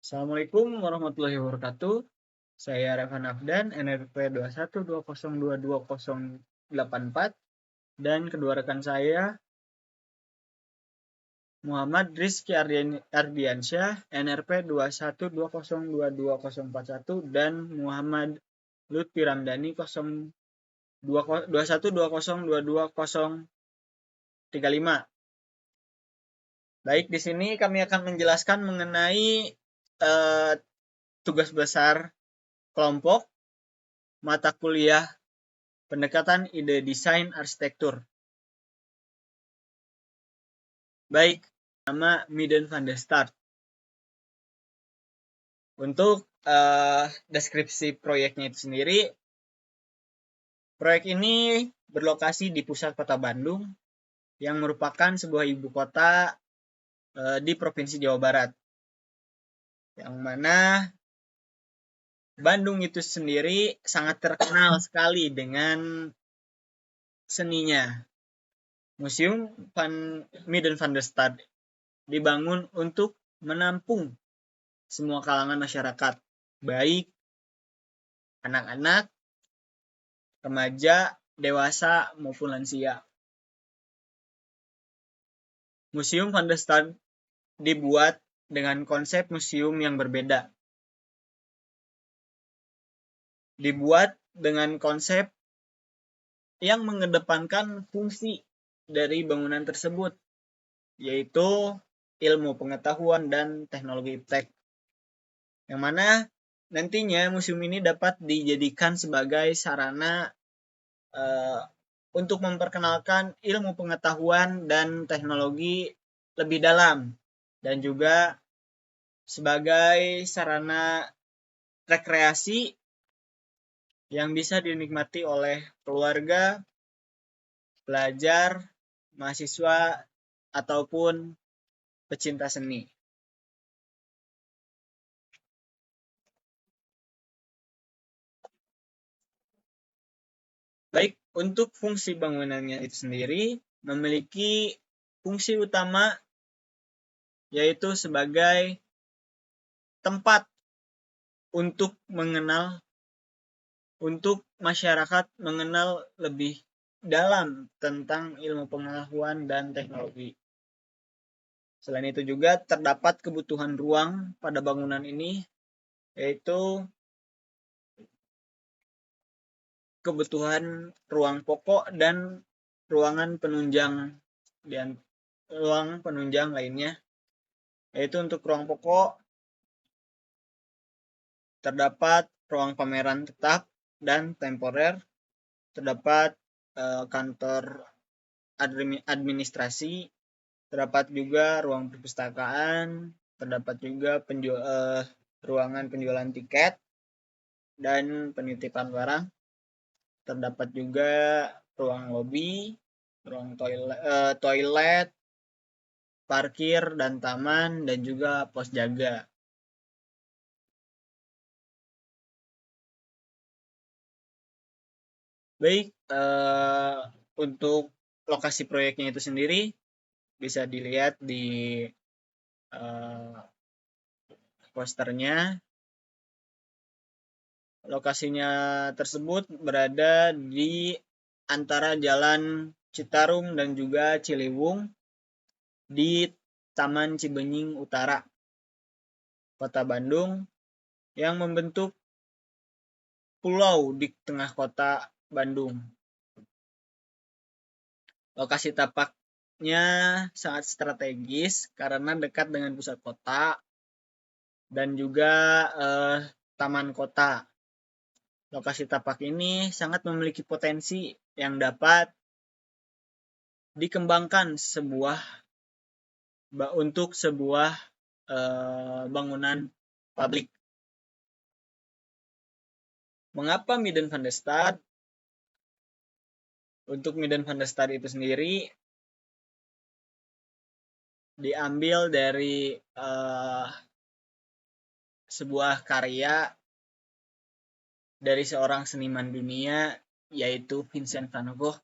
Assalamualaikum warahmatullahi wabarakatuh. Saya Revan Afdan, NRP 2120220084, dan kedua rekan saya Muhammad Rizky Ardiansyah, NRP 2120220041, dan Muhammad Lutfi Ramdhani 2120220035. Baik, di sini kami akan menjelaskan mengenai tugas besar kelompok mata kuliah pendekatan ide desain arsitektur. Baik, nama Midden van der Start. Untuk deskripsi proyeknya itu sendiri, proyek ini berlokasi di pusat kota Bandung yang merupakan sebuah ibu kota di Provinsi Jawa Barat. Yang mana Bandung itu sendiri sangat terkenal sekali dengan seninya. Museum Midden van der Start dibangun untuk menampung semua kalangan masyarakat, baik anak-anak, remaja, dewasa, maupun lansia. Museum van der Start dibuat dengan konsep museum yang berbeda. Dibuat dengan konsep yang mengedepankan fungsi dari bangunan tersebut, yaitu ilmu pengetahuan dan teknologi iptek. Yang mana nantinya museum ini dapat dijadikan sebagai sarana untuk memperkenalkan ilmu pengetahuan dan teknologi lebih dalam, dan juga sebagai sarana rekreasi yang bisa dinikmati oleh keluarga, pelajar, mahasiswa, ataupun pecinta seni. Baik, untuk fungsi bangunannya itu sendiri memiliki fungsi utama, yaitu sebagai tempat untuk masyarakat mengenal lebih dalam tentang ilmu pengetahuan dan teknologi. Selain itu juga terdapat kebutuhan ruang pada bangunan ini, yaitu kebutuhan ruang pokok dan ruang penunjang lainnya. Yaitu untuk ruang pokok terdapat ruang pameran tetap dan temporer, terdapat kantor administrasi, terdapat juga ruang perpustakaan, terdapat juga ruangan penjualan tiket dan penitipan barang, terdapat juga ruang lobi, ruang toilet, parkir dan taman, dan juga pos jaga. Baik, untuk lokasi proyeknya itu sendiri bisa dilihat di posternya. Lokasinya tersebut berada di antara Jalan Citarum dan juga Ciliwung di Taman Cibenying Utara, Kota Bandung, yang membentuk pulau di tengah kota Bandung. Lokasi tapaknya sangat strategis karena dekat dengan pusat kota dan juga taman kota. Lokasi tapak ini sangat memiliki potensi yang dapat dikembangkan untuk sebuah bangunan publik. Mengapa Midden van der Start? Untuk Midden van der Start itu sendiri diambil dari sebuah karya dari seorang seniman dunia, yaitu Vincent van Gogh,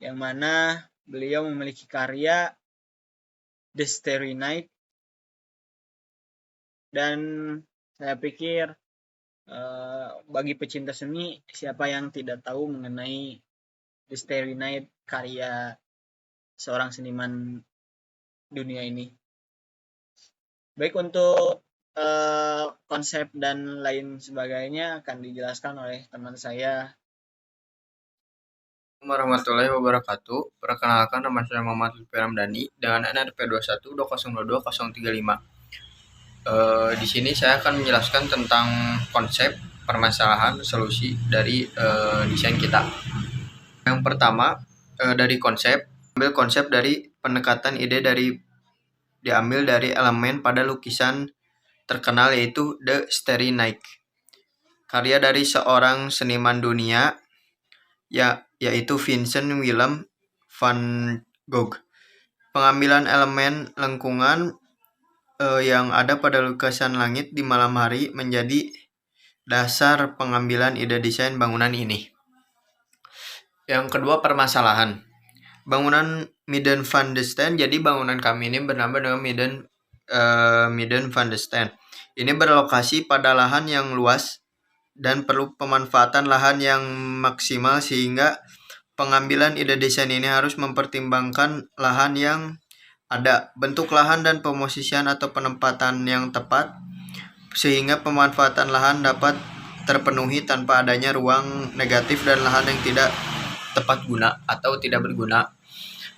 yang mana beliau memiliki karya The Starry Night, Dan saya pikir bagi pecinta seni, siapa yang tidak tahu mengenai The Starry Night, karya seorang seniman dunia ini. Baik, untuk konsep dan lain sebagainya akan dijelaskan oleh teman saya. Warahmatullahi wabarakatuh. Perkenalkan, nama saya Muhammad Lutfi Ramdhani dengan NRP 212022-035. Di sini saya akan menjelaskan tentang konsep, permasalahan, solusi dari desain kita. Yang pertama, dari konsep, ambil konsep dari pendekatan ide diambil dari elemen pada lukisan terkenal yaitu The Starry Night, karya dari seorang seniman dunia yaitu Vincent Willem van Gogh. Pengambilan elemen lengkungan yang ada pada lukisan langit di malam hari menjadi dasar pengambilan ide desain bangunan ini. Yang kedua, permasalahan. Bangunan Midden van de Steen. Jadi bangunan kami ini bernama dengan Midden van de Steen. Ini berlokasi pada lahan yang luas dan perlu pemanfaatan lahan yang maksimal, sehingga pengambilan ide desain ini harus mempertimbangkan lahan yang ada, bentuk lahan dan pemosisian atau penempatan yang tepat, sehingga pemanfaatan lahan dapat terpenuhi tanpa adanya ruang negatif dan lahan yang tidak tepat guna atau tidak berguna.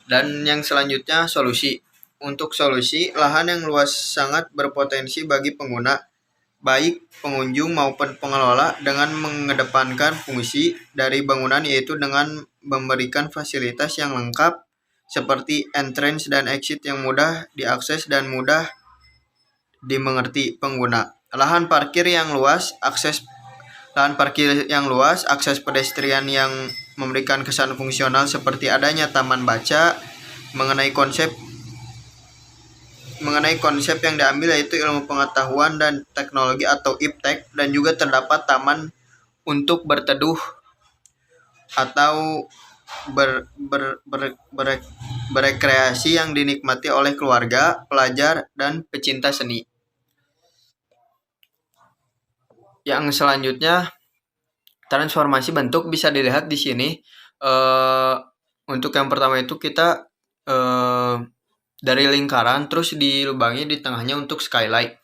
Dan yang selanjutnya, solusi. Untuk solusi, lahan yang luas sangat berpotensi bagi pengguna, baik pengunjung maupun pengelola, dengan mengedepankan fungsi dari bangunan, yaitu dengan memberikan fasilitas yang lengkap seperti entrance dan exit yang mudah diakses dan mudah dimengerti pengguna. Lahan parkir yang luas, akses pedestrian yang memberikan kesan fungsional seperti adanya taman baca. Mengenai konsep yang diambil yaitu ilmu pengetahuan dan teknologi atau IPTEK, dan juga terdapat taman untuk berteduh atau berekreasi yang dinikmati oleh keluarga, pelajar, dan pecinta seni. Yang selanjutnya, transformasi bentuk bisa dilihat di sini. Untuk yang pertama itu kita dari lingkaran terus dilubangi di tengahnya untuk skylight,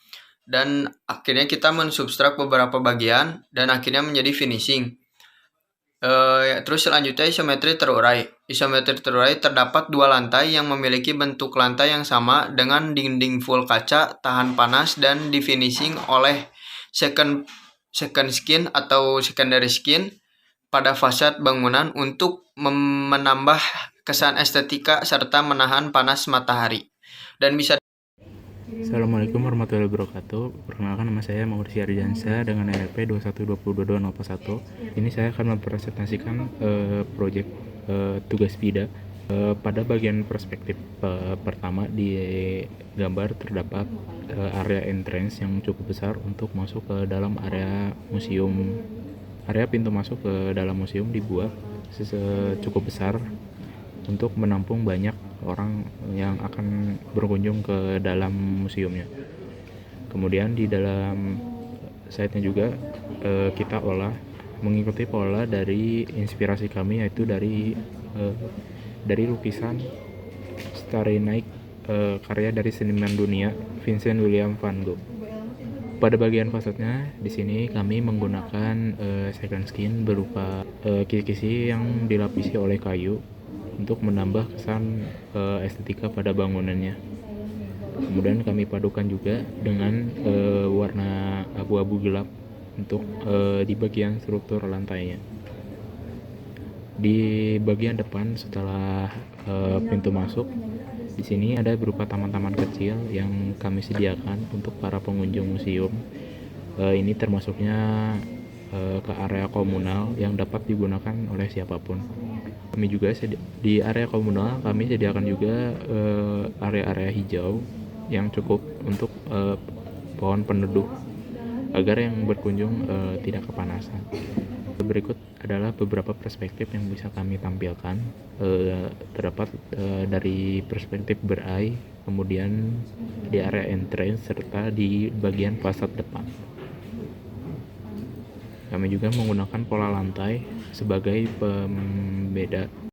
dan akhirnya kita mensubstrak beberapa bagian dan akhirnya menjadi finishing. Terus selanjutnya isometri terurai. Isometri terurai terdapat dua lantai yang memiliki bentuk lantai yang sama dengan dinding full kaca tahan panas dan di finishing oleh second skin atau secondary skin pada fasad bangunan untuk menambah kesan estetika serta menahan panas matahari. Dan bisa. Assalamualaikum warahmatullahi wabarakatuh. Perkenalkan, nama saya Mauricio Ardiansyah dengan RP 21202201. Ini saya akan mempresentasikan proyek tugas PIDA. Pada bagian perspektif pertama di gambar terdapat area entrance yang cukup besar untuk masuk ke dalam area museum. Area pintu masuk ke dalam museum dibuat cukup besar untuk menampung banyak orang yang akan berkunjung ke dalam museumnya. Kemudian di dalam site-nya juga kita mengikuti pola dari inspirasi kami, yaitu dari lukisan Starry Night karya dari seniman dunia Vincent Willem van Gogh. Pada bagian fasadnya di sini kami menggunakan second skin berupa kisi-kisi yang dilapisi oleh kayu untuk menambah kesan estetika pada bangunannya. Kemudian kami padukan juga dengan warna abu-abu gelap untuk di bagian struktur lantainya. Di bagian depan setelah pintu masuk, di sini ada berupa taman-taman kecil yang kami sediakan untuk para pengunjung museum. Ini termasuknya ke area komunal yang dapat digunakan oleh siapapun. Kami juga di area komunal kami sediakan juga area-area hijau yang cukup untuk pohon peneduh agar yang berkunjung tidak kepanasan. Berikut adalah beberapa perspektif yang bisa kami tampilkan. Terdapat dari perspektif berai, kemudian di area entrance serta di bagian fasad depan. Kami juga menggunakan pola lantai sebagai pembeda